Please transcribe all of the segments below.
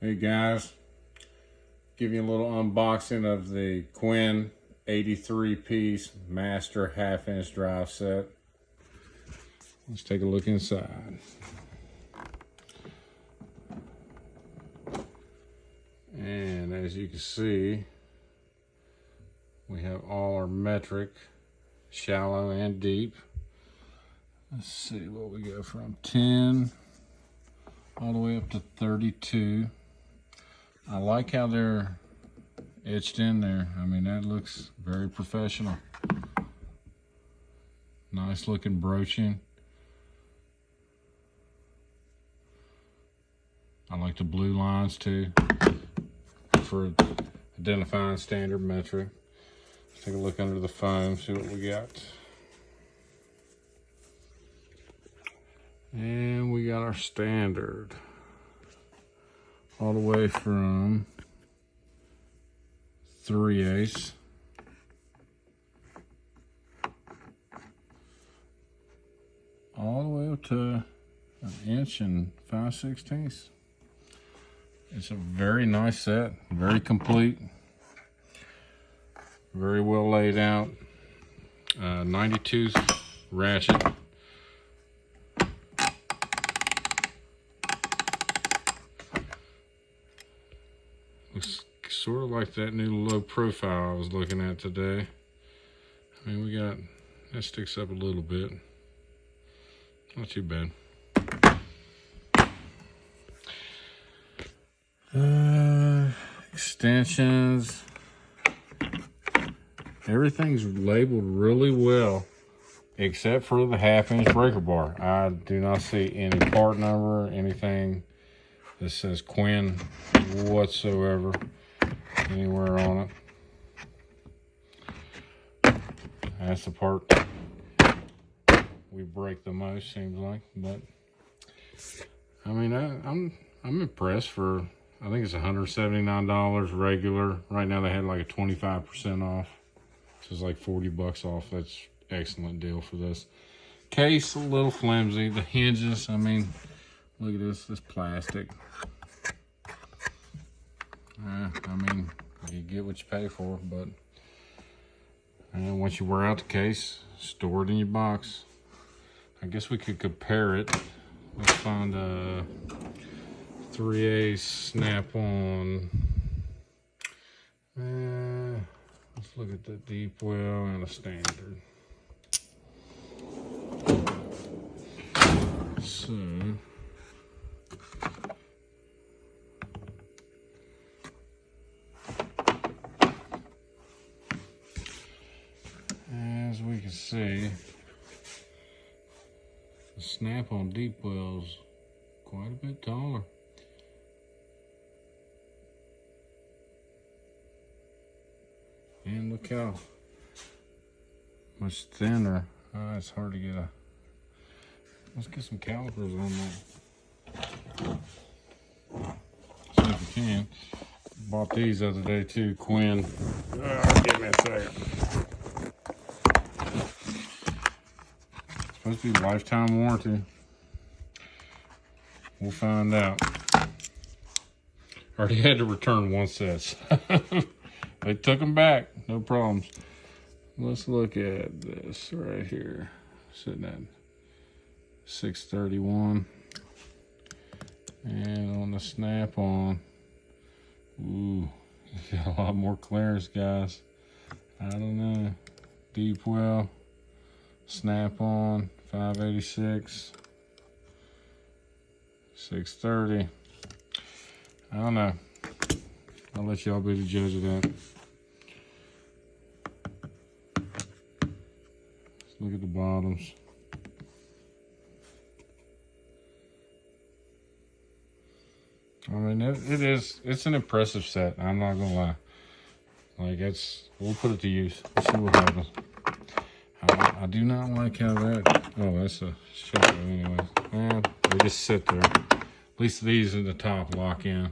Hey guys, give you a little unboxing of the Quinn 83-piece master half-inch drive set. Let's take a look inside. And as you can see, we have all our metric, shallow and deep. Let's see what we go from 10 all the way up to 32. I like how they're etched in there. I mean, that looks very professional. Nice looking broaching. I like the blue lines too for identifying standard metric. Let's take a look under the foam, see what we got. And we got our standard all the way from 3/8 all the way up to 1 5/16 inches. It's a very nice set, very complete, very well laid out. 92 ratchet. Looks sort of like that new low profile I was looking at today. I mean, we got, that sticks up a little bit. Not too bad. Extensions. Everything's labeled really well, except for the 1/2-inch breaker bar. I do not see any part number, anything that says Quinn whatsoever anywhere on it. That's the part we break the most, seems like. But I mean, I'm impressed for, I think it's $179 regular. Right now they had like a 25% off. So it's like 40 bucks off. That's excellent deal for this. Case a little flimsy. The hinges, I mean, look at this plastic. I mean, you get what you pay for, but once you wear out the case, store it in your box. I guess we could compare it. Let's find a 3/8 snap-on. Let's look at the deep well and a standard. So, as we can see, the snap-on deep well's quite a bit taller. And look how much thinner. It's hard to get a, let's get some calipers on that. See if we can. Bought these the other day too, Quinn. Give me a second. Supposed to be lifetime warranty. We'll find out. Already had to return one set. They took them back, no problems. Let's look at this right here. Sitting at 631. And on the snap-on, ooh, you got a lot more clearance, guys. I don't know. Deep well, snap-on, 586, 630. I don't know. I'll let y'all be the judge of that. Let's look at the bottoms. I mean, it's an impressive set. I'm not gonna lie. Like, we'll put it to use. Let's see what happens. I do not like how that, oh, that's a shadow anyways. Man, they just sit there. At least these in the top lock in.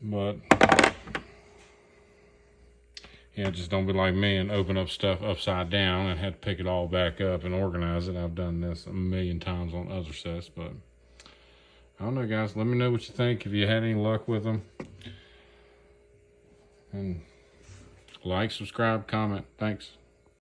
But yeah, just don't be like me and open up stuff upside down and have to pick it all back up and organize it. I've done this a million times on other sets, but I don't know, guys. Let me know what you think, if you had any luck with them. And like, subscribe, comment. Thanks.